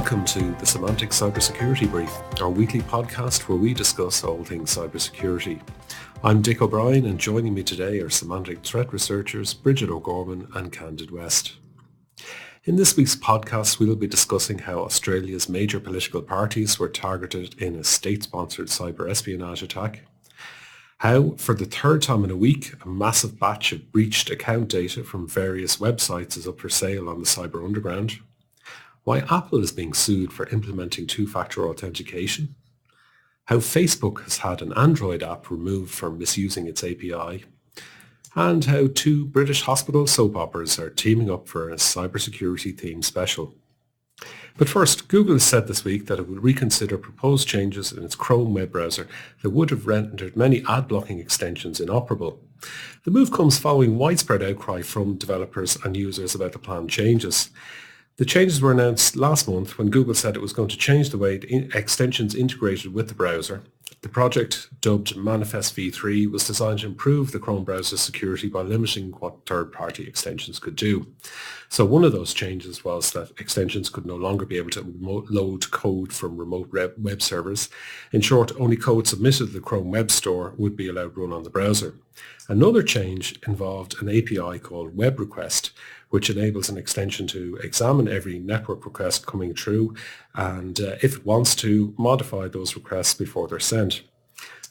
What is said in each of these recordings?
Welcome to the Semantic Cybersecurity Brief, our weekly podcast where we discuss all things cybersecurity. I'm Dick O'Brien, and joining me today are semantic threat researchers Bridget O'Gorman and Candid West. In this week's podcast, we'll be discussing how Australia's major political parties were targeted in a state-sponsored cyber espionage attack, how, for the third time in a week, a massive batch of breached account data from various websites is up for sale on the cyber underground, why Apple is being sued for implementing two-factor authentication, how Facebook has had an Android app removed for misusing its API, and how two British hospital soap operas are teaming up for a cybersecurity-themed special. But first, Google has said this week that it will reconsider proposed changes in its Chrome web browser that would have rendered many ad-blocking extensions inoperable. The move comes following widespread outcry from developers and users about the planned changes. The changes were announced last month when Google said it was going to change the way extensions integrated with the browser. The project, dubbed Manifest v3, was designed to improve the Chrome browser's security by limiting what third-party extensions could do. So one of those changes was that extensions could no longer be able to load code from remote web servers. In short, only code submitted to the Chrome Web Store would be allowed to run on the browser. Another change involved an API called Web Request, which enables an extension to examine every network request coming through and, if it wants to, modify those requests before they're sent.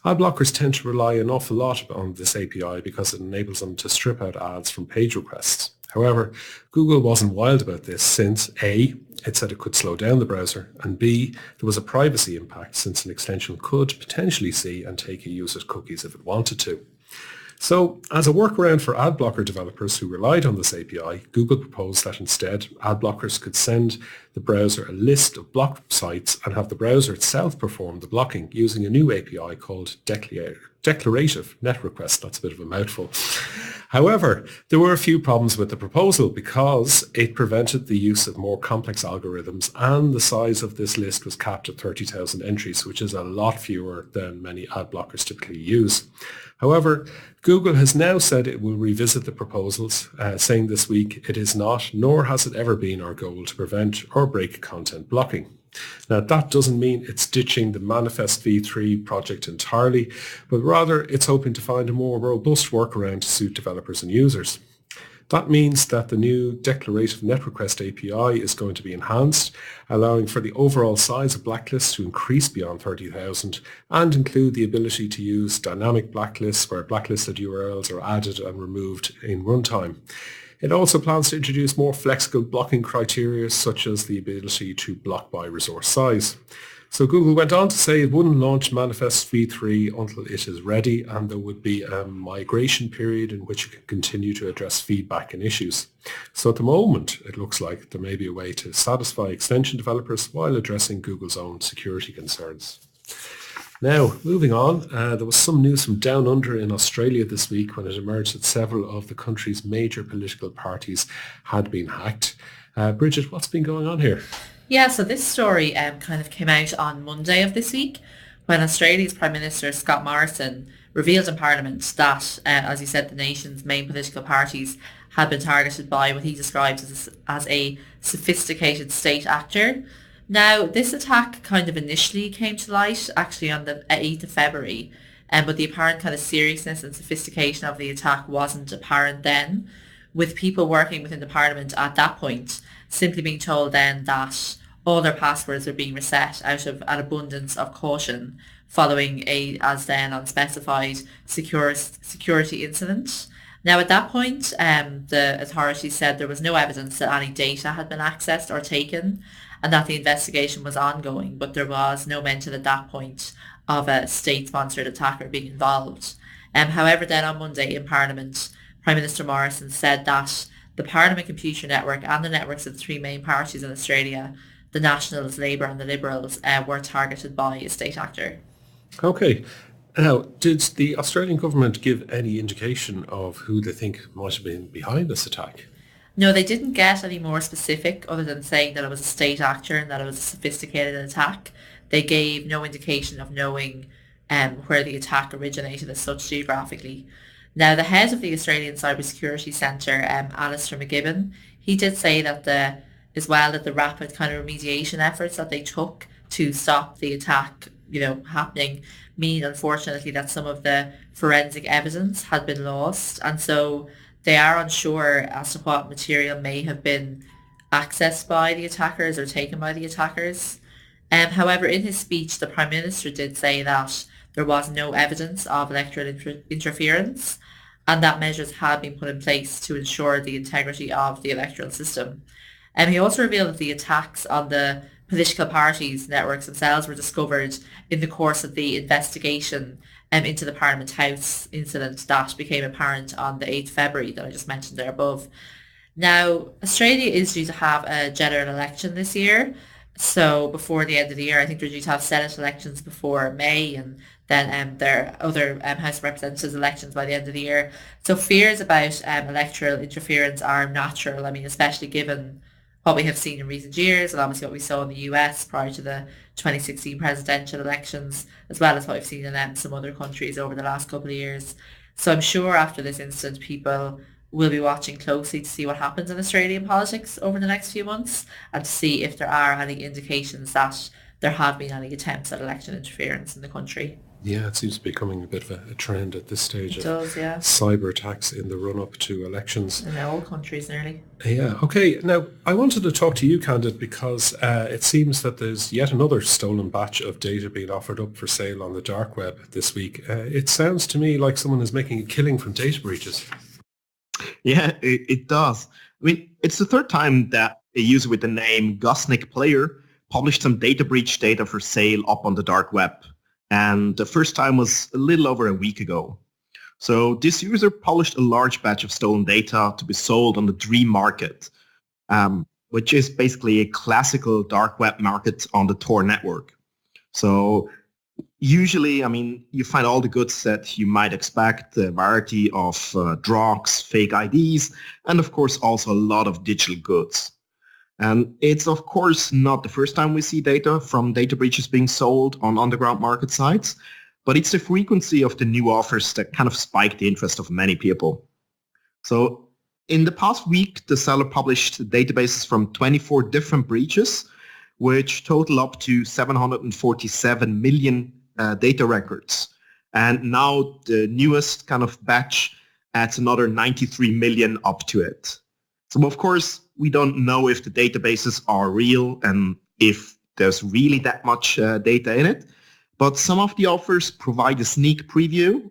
Ad blockers tend to rely an awful lot on this API because it enables them to strip out ads from page requests. However, Google wasn't wild about this since A, it said it could slow down the browser, and B, there was a privacy impact since an extension could potentially see and take a user's cookies if it wanted to. So, as a workaround for ad blocker developers who relied on this API, Google proposed that instead, ad blockers could send the browser a list of blocked sites and have the browser itself perform the blocking using a new API called Declarative Net Request. That's a bit of a mouthful. However, there were a few problems with the proposal because it prevented the use of more complex algorithms, and the size of this list was capped at 30,000 entries, which is a lot fewer than many ad blockers typically use. However, Google has now said it will revisit the proposals, saying this week it is not, nor has it ever been, our goal to prevent or break content blocking. Now, that doesn't mean it's ditching the Manifest v3 project entirely, but rather it's hoping to find a more robust workaround to suit developers and users. That means that the new Declarative Net Request API is going to be enhanced, allowing for the overall size of blacklists to increase beyond 30,000 and include the ability to use dynamic blacklists where blacklisted URLs are added and removed in runtime. It also plans to introduce more flexible blocking criteria, such as the ability to block by resource size. So Google went on to say it wouldn't launch Manifest v3 until it is ready, and there would be a migration period in which it can continue to address feedback and issues. So at the moment, it looks like there may be a way to satisfy extension developers while addressing Google's own security concerns. Now, moving on, there was some news from Down Under in Australia this week when it emerged that several of the country's major political parties had been hacked. Bridget, what's been going on here? Yeah, so this story kind of came out on Monday of this week when Australia's Prime Minister Scott Morrison revealed in Parliament that, as he said, the nation's main political parties had been targeted by what he describes as a sophisticated state actor. Now, this attack kind of initially came to light actually on the 8th of February, but the apparent kind of seriousness and sophistication of the attack wasn't apparent then, with people working within the Parliament at that point simply being told then that all their passwords are being reset out of an abundance of caution following a, as then unspecified, security incident. Now, at that point, the authorities said there was no evidence that any data had been accessed or taken and that the investigation was ongoing, but there was no mention at that point of a state-sponsored attacker being involved. However, then on Monday in Parliament, Prime Minister Morrison said that the Parliament Computer Network and the networks of the three main parties in Australia, the Nationals, Labour and the Liberals, were targeted by a state actor. Okay. Now, did the Australian government give any indication of who they think might have been behind this attack? No, they didn't get any more specific other than saying that it was a state actor and that it was a sophisticated attack. They gave no indication of knowing where the attack originated as such geographically. Now, the head of the Australian Cybersecurity Centre, Alistair McGibbon, he did say that the as well that the rapid kind of remediation efforts that they took to stop the attack, happening mean unfortunately that some of the forensic evidence had been lost. And so they are unsure as to what material may have been accessed by the attackers or taken by the attackers. However, in his speech, the Prime Minister did say that there was no evidence of electoral interference and that measures had been put in place to ensure the integrity of the electoral system. And he also revealed that the attacks on the political parties' networks themselves were discovered in the course of the investigation into the Parliament House incident that became apparent on the 8th February that I just mentioned there above. Now, Australia is due to have a general election this year. So before the end of the year, I think they're due to have Senate elections before May and then their other House of Representatives elections by the end of the year. So fears about electoral interference are natural. I mean, especially given what we have seen in recent years and obviously what we saw in the US prior to the 2016 presidential elections, as well as what we've seen in some other countries over the last couple of years. So I'm sure after this incident, people will be watching closely to see what happens in Australian politics over the next few months and to see if there are any indications that there have been any attempts at election interference in the country. Yeah, it seems to be becoming a bit of a trend at this stage It of does, yeah. cyber attacks in the run-up to elections. In all countries nearly. Yeah, okay. Now, I wanted to talk to you, Candid, because it seems that there's yet another stolen batch of data being offered up for sale on the dark web this week. It sounds to me like someone is making a killing from data breaches. Yeah, it does. I mean, it's the third time that a user with the name Gusnik Player published some data breach data for sale up on the dark web. And the first time was a little over a week ago. So this user published a large batch of stolen data to be sold on the Dream Market, which is basically a classical dark web market on the Tor network. So usually, I mean, you find all the goods that you might expect, a variety of drugs, fake IDs, and of course also a lot of digital goods. And it's of course not the first time we see data from data breaches being sold on underground market sites, but it's the frequency of the new offers that kind of spiked the interest of many people. So in the past week, the seller published databases from 24 different breaches, which total up to 747 million data records. And now the newest kind of batch adds another 93 million up to it. So of course, we don't know if the databases are real and if there's really that much data in it. But some of the offers provide a sneak preview,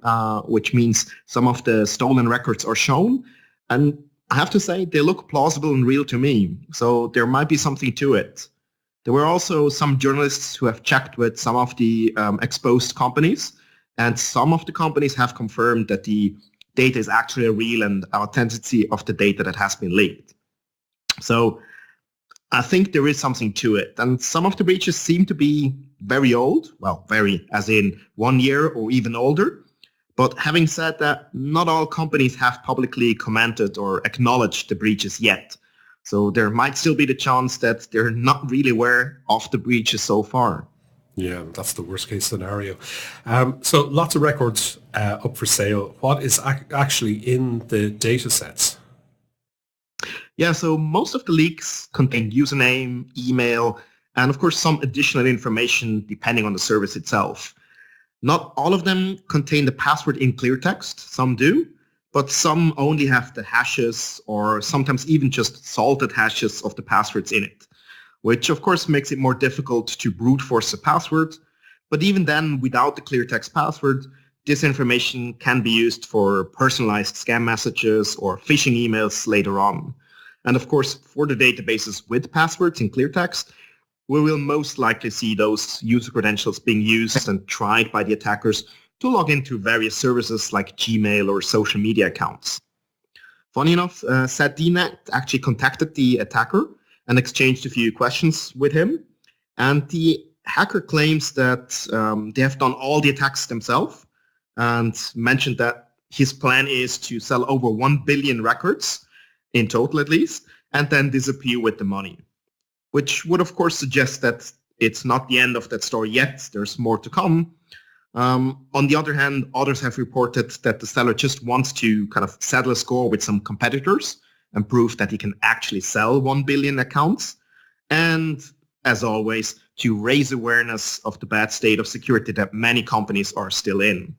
which means some of the stolen records are shown. And I have to say, they look plausible and real to me. So there might be something to it. There were also some journalists who have checked with some of the exposed companies, and some of the companies have confirmed that the data is actually real and authenticity of the data that has been leaked. So I think there is something to it. And some of the breaches seem to be very old, well, very as in 1 year or even older. But having said that, not all companies have publicly commented or acknowledged the breaches yet. So there might still be the chance that they're not really aware of the breaches so far. Yeah, that's the worst case scenario. So lots of records up for sale. What is actually in the data sets? Yeah, so most of the leaks contain username, email, and of course some additional information depending on the service itself. Not all of them contain the password in clear text, some do, but some only have the hashes or sometimes even just salted hashes of the passwords in it, which of course makes it more difficult to brute force a password. But even then, without the clear text password, this information can be used for personalized scam messages or phishing emails later on. And of course, for the databases with passwords in clear text, we will most likely see those user credentials being used and tried by the attackers to log into various services like Gmail or social media accounts. Funny enough, ZDNet actually contacted the attacker and exchanged a few questions with him. And the hacker claims that they have done all the attacks themselves and mentioned that his plan is to sell over 1 billion records, in total at least, and then disappear with the money, which would of course suggest that it's not the end of that story yet. There's more to come. On the other hand, others have reported that the seller just wants to kind of settle a score with some competitors and prove that he can actually sell 1 billion accounts. And as always, to raise awareness of the bad state of security that many companies are still in.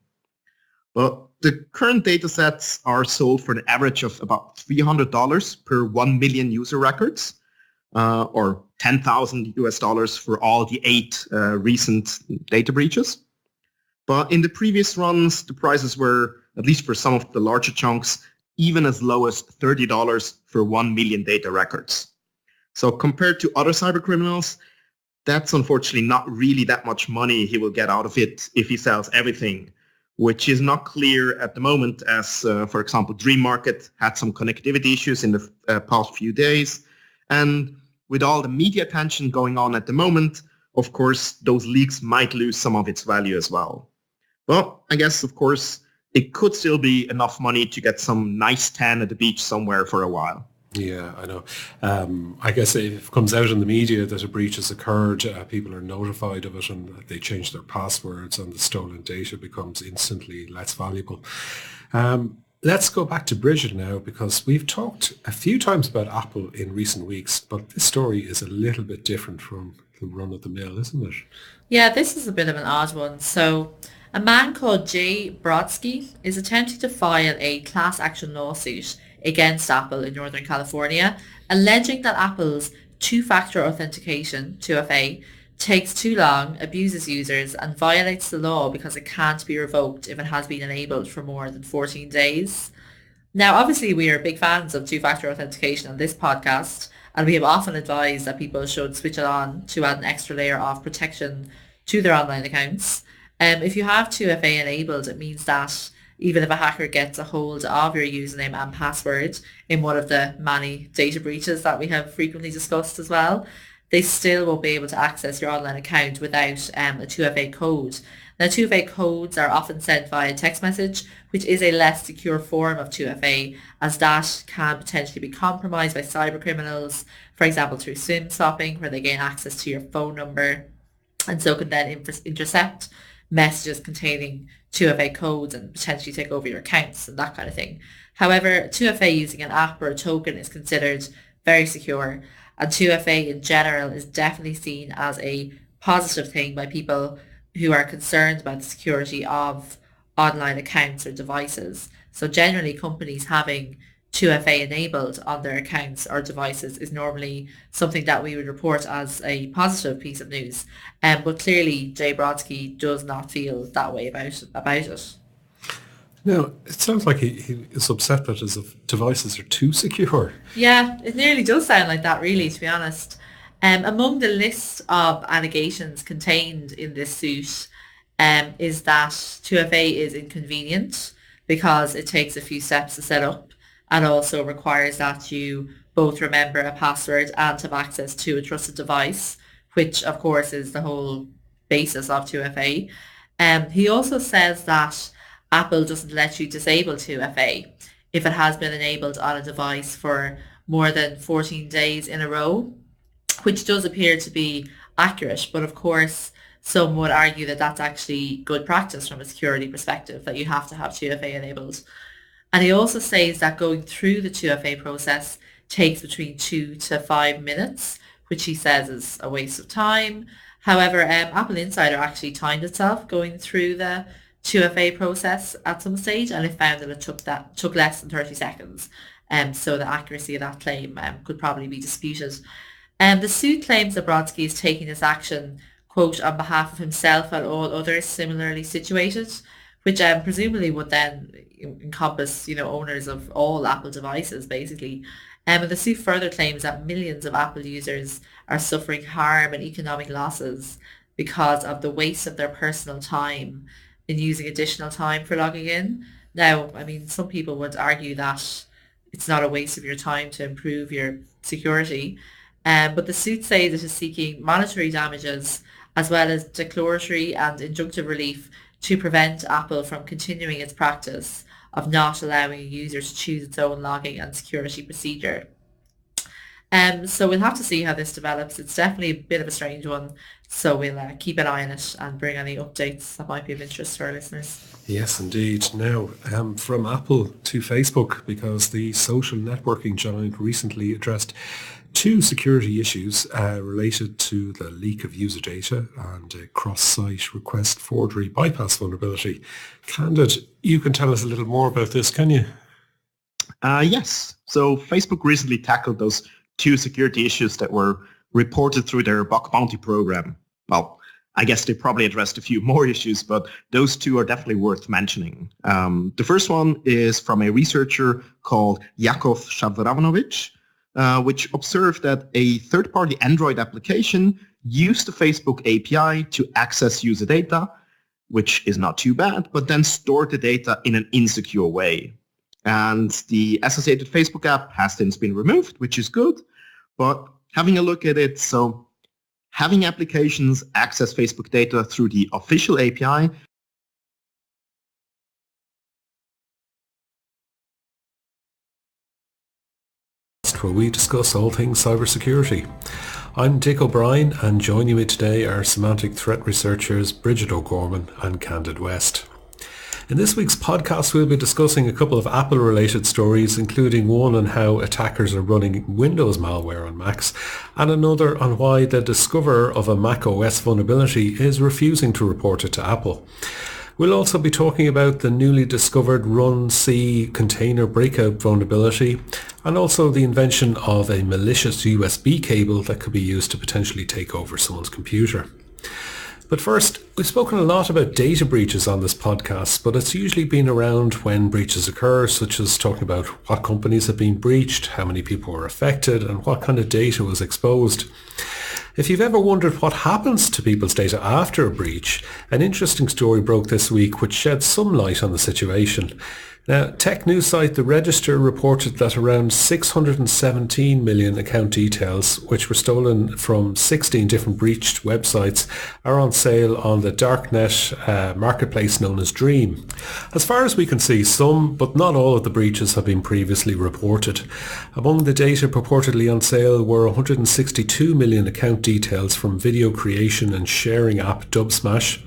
But the current data sets are sold for an average of about $300 per 1 million user records, or 10,000 US dollars for all the 8 recent data breaches. But in the previous runs, the prices were, at least for some of the larger chunks, even as low as $30 for 1 million data records. So compared to other cybercriminals, that's unfortunately not really that much money he will get out of it if he sells everything, which is not clear at the moment as, for example, Dream Market had some connectivity issues in the past few days. And with all the media attention going on at the moment, of course, those leaks might lose some of its value as well. Well, I guess, of course, it could still be enough money to get some nice tan at the beach somewhere for a while. Yeah, I know. I guess if it comes out in the media that a breach has occurred, people are notified of it and they change their passwords and the stolen data becomes instantly less valuable. Let's go back to Bridget now, because we've talked a few times about Apple in recent weeks, but this story is a little bit different from the run-of-the-mill, isn't it? Yeah, this is a bit of an odd one. So a man called Jay Brodsky is attempting to file a class action lawsuit against Apple in Northern California, alleging that Apple's two-factor authentication, 2FA, takes too long, abuses users, and violates the law because it can't be revoked if it has been enabled for more than 14 days. Now, obviously, we are big fans of two-factor authentication on this podcast, and we have often advised that people should switch it on to add an extra layer of protection to their online accounts. If you have 2FA enabled, it means that even if a hacker gets a hold of your username and password in one of the many data breaches that we have frequently discussed as well, they still won't be able to access your online account without a 2FA code. Now, 2FA codes are often sent via text message, which is a less secure form of 2FA, as that can potentially be compromised by cyber criminals, for example, through SIM swapping, where they gain access to your phone number, and so can then intercept messages containing 2FA codes and potentially take over your accounts and that kind of thing. However, 2FA using an app or a token is considered very secure, and 2FA in general is definitely seen as a positive thing by people who are concerned about the security of online accounts or devices. So generally, companies having 2FA enabled on their accounts or devices is normally something that we would report as a positive piece of news. But clearly, Jay Brodsky does not feel that way about it. No, it sounds like he is upset that his devices are too secure. Yeah, it nearly does sound like that, really, to be honest. Among the list of allegations contained in this suit is that 2FA is inconvenient because it takes a few steps to set up and also requires that you both remember a password and have access to a trusted device, which of course is the whole basis of 2FA. He also says that Apple doesn't let you disable 2FA if it has been enabled on a device for more than 14 days in a row, which does appear to be accurate. But of course, some would argue that that's actually good practice from a security perspective, that you have to have 2FA enabled. And he also says that going through the 2FA process takes between 2 to 5 minutes, which he says is a waste of time. However, Apple Insider actually timed itself going through the 2FA process at some stage, and it found that it took less than 30 seconds. So the accuracy of that claim could probably be disputed. The suit claims that Brodsky is taking this action, quote, on behalf of himself and all others similarly situated, which presumably would then encompass, owners of all Apple devices, basically. And the suit further claims that millions of Apple users are suffering harm and economic losses because of the waste of their personal time in using additional time for logging in. Now, I mean, some people would argue that it's not a waste of your time to improve your security, but the suit says it is seeking monetary damages as well as declaratory and injunctive relief to prevent Apple from continuing its practice of not allowing a user to choose its own logging and security procedure. So we'll have to see how this develops. It's definitely a bit of a strange one. So we'll keep an eye on it and bring any updates that might be of interest to our listeners. Yes, indeed. Now, from Apple to Facebook, because the social networking giant recently addressed two security issues related to the leak of user data and a cross-site request forgery bypass vulnerability. Candid, you can tell us a little more about this, can you? Yes. So Facebook recently tackled those two security issues that were reported through their bug bounty program. Well, I guess they probably addressed a few more issues, but those two are definitely worth mentioning. The first one is from a researcher called Yakov Shavranovich, which observed that a third-party Android application used the Facebook API to access user data, which is not too bad, but then stored the data in an insecure way. And the associated Facebook app has since been removed, which is good, but having a look at it, so having applications access Facebook data through the official API where we discuss all things cybersecurity. I'm Dick O'Brien, and joining me today are semantic threat researchers Bridget O'Gorman and Candid West. In this week's podcast, we'll be discussing a couple of Apple-related stories, including one on how attackers are running Windows malware on Macs, and another on why the discoverer of a Mac OS vulnerability is refusing to report it to Apple. We'll also be talking about the newly discovered Run-C container breakout vulnerability, and also the invention of a malicious USB cable that could be used to potentially take over someone's computer. But first, we've spoken a lot about data breaches on this podcast, but it's usually been around when breaches occur, such as talking about what companies have been breached, how many people were affected, and what kind of data was exposed. If you've ever wondered what happens to people's data after a breach, an interesting story broke this week which sheds some light on the situation. Now, tech news site The Register reported that around 617 million account details, which were stolen from 16 different breached websites, are on sale on the darknet marketplace known as Dream. As far as we can see, some, but not all of the breaches have been previously reported. Among the data purportedly on sale were 162 million account details from video creation and sharing app Dubsmash,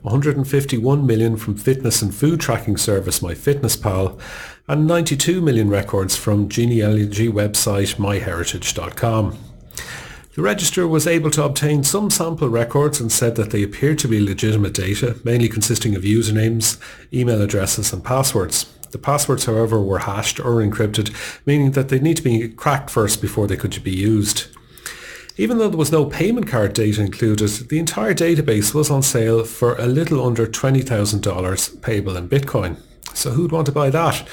151 million from fitness and food tracking service MyFitnessPal, and 92 million records from genealogy website myheritage.com. The Register was able to obtain some sample records and said that they appeared to be legitimate data, mainly consisting of usernames, email addresses and passwords. The passwords, however, were hashed or encrypted, meaning that they need to be cracked first before they could be used. Even though there was no payment card data included, the entire database was on sale for a little under $20,000 payable in Bitcoin. So who'd want to buy that?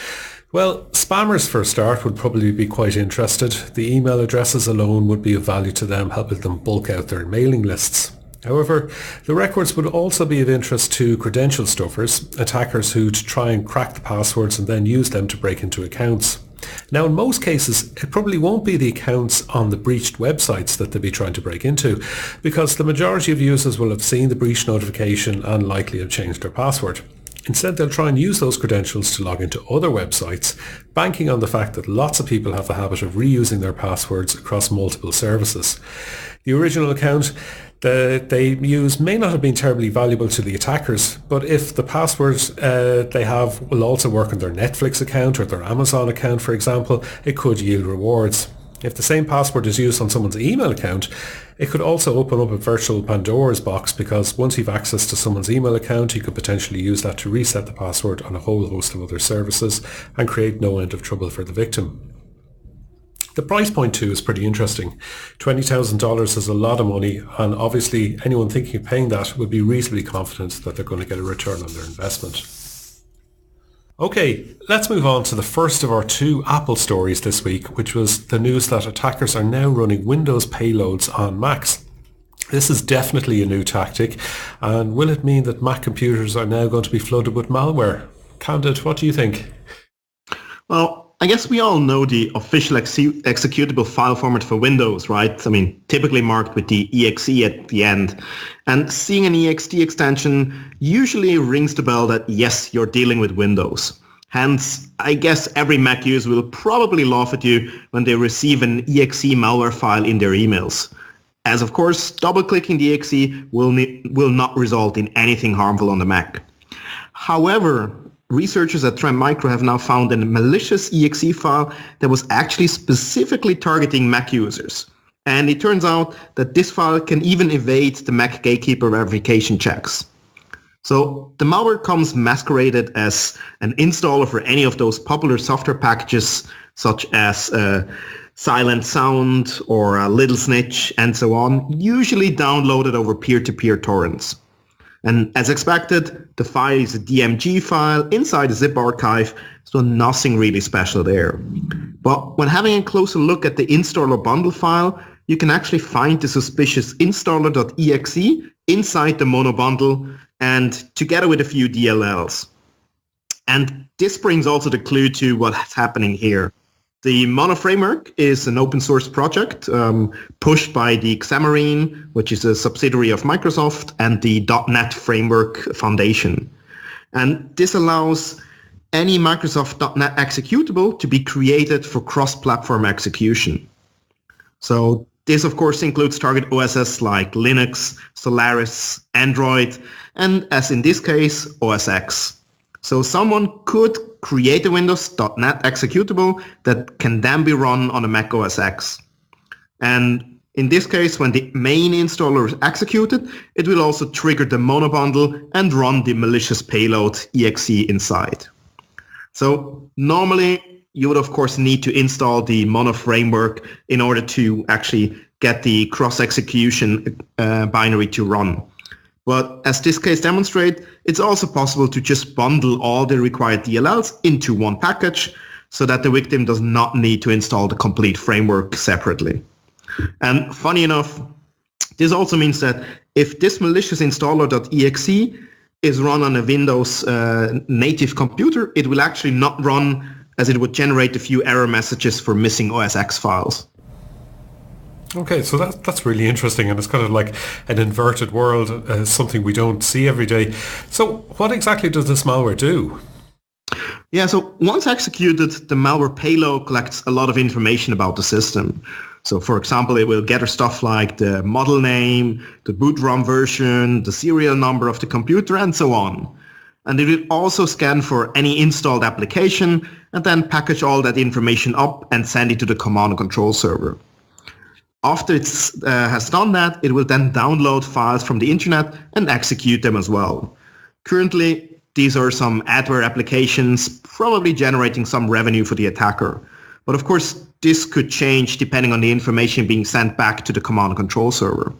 Well, spammers for a start would probably be quite interested. The email addresses alone would be of value to them, helping them bulk out their mailing lists. However, the records would also be of interest to credential stuffers, attackers who'd try and crack the passwords and then use them to break into accounts. Now, in most cases, it probably won't be the accounts on the breached websites that they'll be trying to break into, because the majority of users will have seen the breach notification and likely have changed their password. Instead, they'll try and use those credentials to log into other websites, banking on the fact that lots of people have the habit of reusing their passwords across multiple services. The original account that they use may not have been terribly valuable to the attackers, but if the passwords they have will also work on their Netflix account or their Amazon account, for example, it could yield rewards. If the same password is used on someone's email account, it could also open up a virtual Pandora's box, because once you've access to someone's email account, you could potentially use that to reset the password on a whole host of other services and create no end of trouble for the victim. The price point too is pretty interesting. $20,000 is a lot of money, and obviously anyone thinking of paying that would be reasonably confident that they're going to get a return on their investment. Okay, let's move on to the first of our two Apple stories this week, which was the news that attackers are now running Windows payloads on Macs. This is definitely a new tactic, and will it mean that Mac computers are now going to be flooded with malware? Candid, what do you think? Well, I guess we all know the official executable file format for Windows, right? I mean, typically marked with the exe at the end. And seeing an ext extension usually rings the bell that, yes, you're dealing with Windows. Hence, I guess every Mac user will probably laugh at you when they receive an exe malware file in their emails. As of course, double-clicking the exe will not result in anything harmful on the Mac. However, researchers at Trend Micro have now found a malicious exe file that was actually specifically targeting Mac users. And it turns out that this file can even evade the Mac Gatekeeper verification checks. So the malware comes masqueraded as an installer for any of those popular software packages such as Silent Sound or Little Snitch and so on, usually downloaded over peer-to-peer torrents. And as expected, the file is a DMG file inside a zip archive, so nothing really special there. But when having a closer look at the installer bundle file, you can actually find the suspicious installer.exe inside the mono bundle and together with a few DLLs. And this brings also the clue to what's happening here. The Mono framework is an open source project pushed by the Xamarin, which is a subsidiary of Microsoft, and the .NET Framework Foundation. And this allows any Microsoft .NET executable to be created for cross-platform execution. So this, of course, includes target OSs like Linux, Solaris, Android, and as in this case, OS X. So someone could create a Windows.NET executable that can then be run on a Mac OS X. And in this case, when the main installer is executed, it will also trigger the mono bundle and run the malicious payload exe inside. So normally, you would of course need to install the mono framework in order to actually get the cross-execution binary to run. But as this case demonstrates, it's also possible to just bundle all the required DLLs into one package so that the victim does not need to install the complete framework separately. And funny enough, this also means that if this malicious installer.exe is run on a Windows native computer, it will actually not run, as it would generate a few error messages for missing OS X files. Okay, so that's really interesting, and it's kind of like an inverted world, something we don't see every day. So what exactly does this malware do? Yeah, so once executed, the malware payload collects a lot of information about the system. So for example, it will gather stuff like the model name, the boot ROM version, the serial number of the computer, and so on. And it will also scan for any installed application and then package all that information up and send it to the command and control server. After it has done that, it will then download files from the internet and execute them as well. Currently, these are some adware applications, probably generating some revenue for the attacker. But of course, this could change depending on the information being sent back to the command and control server.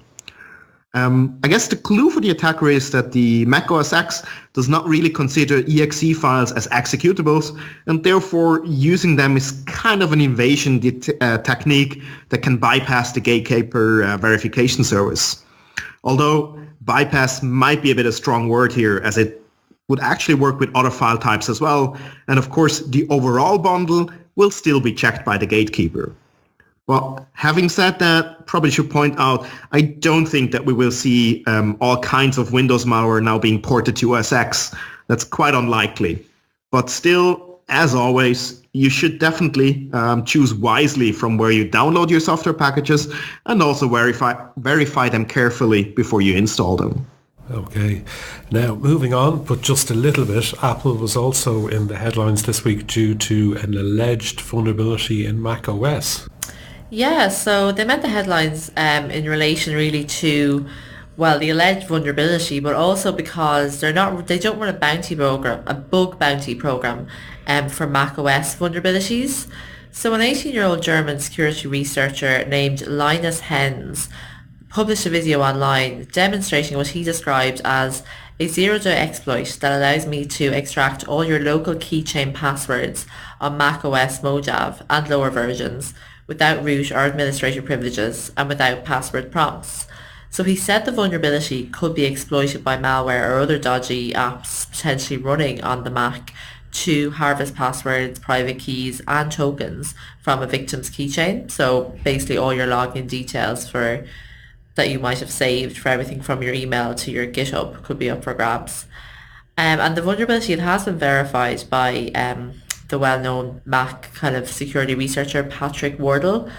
I guess the clue for the attacker is that the Mac OS X does not really consider exe files as executables, and therefore using them is kind of an invasion technique that can bypass the gatekeeper verification service. Although bypass might be a bit of a strong word here, as it would actually work with other file types as well, and of course the overall bundle will still be checked by the gatekeeper. Well, having said that, probably should point out, I don't think that we will see all kinds of Windows malware now being ported to OS X. That's quite unlikely. But still, as always, you should definitely choose wisely from where you download your software packages and also verify them carefully before you install them. Okay, now moving on, but just a little bit, Apple was also in the headlines this week due to an alleged vulnerability in Mac OS. Yeah, so they meant the headlines in relation really to, well, the alleged vulnerability, but also because they don't run a bug bounty program for Mac OS vulnerabilities. So an 18-year-old German security researcher named Linus Hens published a video online demonstrating what he described as a zero-day exploit that allows me to extract all your local keychain passwords on Mac OS Mojave and lower versions without root or administrator privileges and without password prompts. So he said the vulnerability could be exploited by malware or other dodgy apps potentially running on the Mac to harvest passwords, private keys and tokens from a victim's keychain. So basically all your login details that you might have saved for everything from your email to your GitHub could be up for grabs. And the vulnerability, it has been verified by the well-known Mac kind of security researcher Patrick Wardle.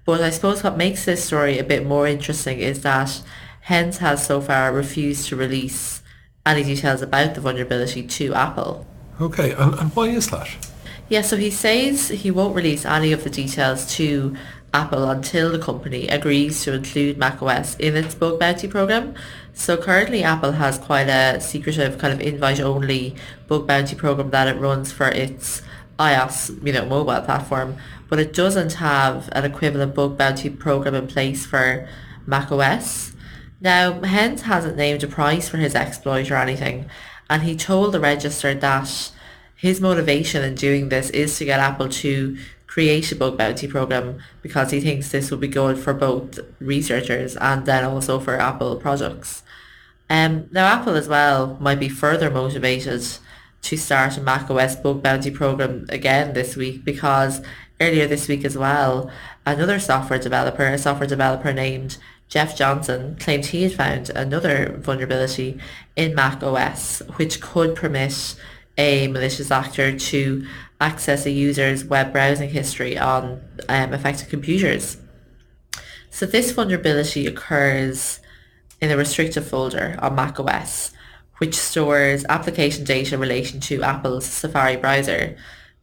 But I suppose what makes this story a bit more interesting is that Hens has so far refused to release any details about the vulnerability to Apple. Okay, and why is that? Yeah, so he says he won't release any of the details to Apple until the company agrees to include macOS in its bug bounty program. So currently Apple has quite a secretive kind of invite-only bug bounty program that it runs for its iOS, mobile platform, but it doesn't have an equivalent bug bounty program in place for macOS. Now, Hens hasn't named a price for his exploit or anything, and he told the Register that his motivation in doing this is to get Apple to create a bug bounty program because he thinks this will be good for both researchers and then also for Apple products. Now Apple as well might be further motivated to start a macOS bug bounty program again this week because earlier this week as well, a software developer named Jeff Johnson, claimed he had found another vulnerability in macOS which could permit a malicious actor to access a user's web browsing history on affected computers. So this vulnerability occurs in a restricted folder on macOS, which stores application data in relation to Apple's Safari browser.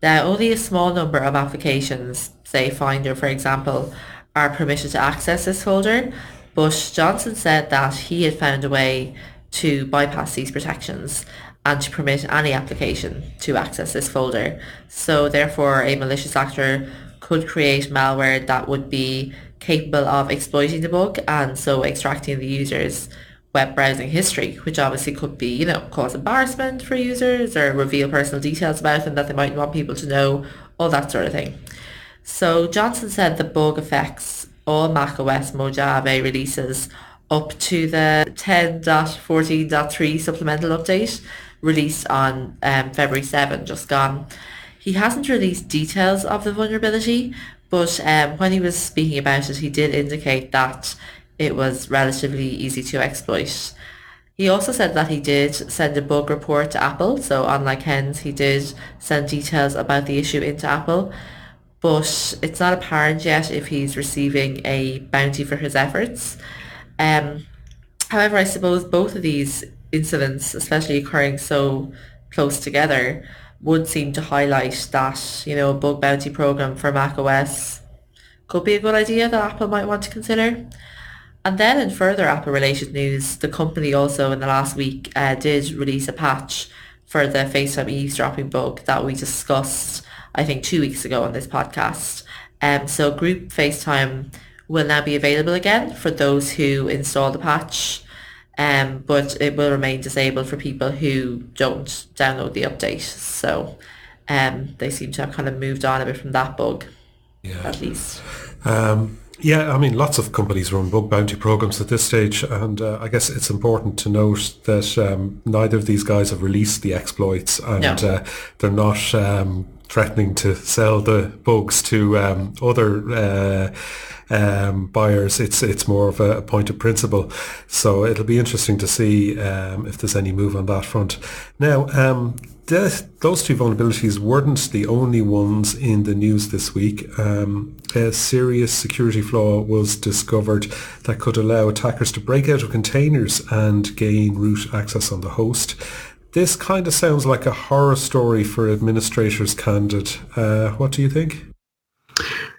Now, only a small number of applications, say Finder for example, are permitted to access this folder, but Johnson said that he had found a way to bypass these protections and to permit any application to access this folder. So therefore, a malicious actor could create malware that would be capable of exploiting the bug and so extracting the user's web browsing history, which obviously could be, cause embarrassment for users or reveal personal details about them that they might want people to know, all that sort of thing. So Johnson said the bug affects all macOS Mojave releases up to the 10.14.3 supplemental update released on February 7, just gone. He hasn't released details of the vulnerability, but when he was speaking about it, he did indicate that it was relatively easy to exploit. He also said that he did send a bug report to Apple, so unlike Hens, he did send details about the issue into Apple, but it's not apparent yet if he's receiving a bounty for his efforts. However, I suppose both of these incidents, especially occurring so close together, would seem to highlight that, a bug bounty program for macOS could be a good idea that Apple might want to consider. And then in further Apple-related news, the company also in the last week did release a patch for the FaceTime eavesdropping bug that we discussed, I think, 2 weeks ago on this podcast. So group FaceTime will now be available again for those who install the patch, but it will remain disabled for people who don't download the update. So they seem to have kind of moved on a bit from that bug, at least. Yeah, I mean, lots of companies run bug bounty programs at this stage, and I guess it's important to note that neither of these guys have released the exploits, and they're not threatening to sell the bugs to other buyers. It's more of a point of principle. So it'll be interesting to see if there's any move on that front. Now, those two vulnerabilities weren't the only ones in the news this week. A serious security flaw was discovered that could allow attackers to break out of containers and gain root access on the host. This kind of sounds like a horror story for administrators, Candid. What do you think?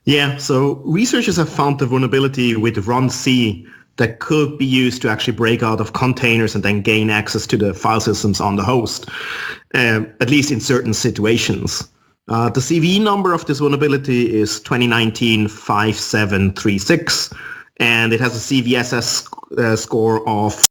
Yeah, so researchers have found the vulnerability with runC that could be used to actually break out of containers and then gain access to the file systems on the host, at least in certain situations. The CVE number of this vulnerability is 2019-5736, and it has a CVSS score of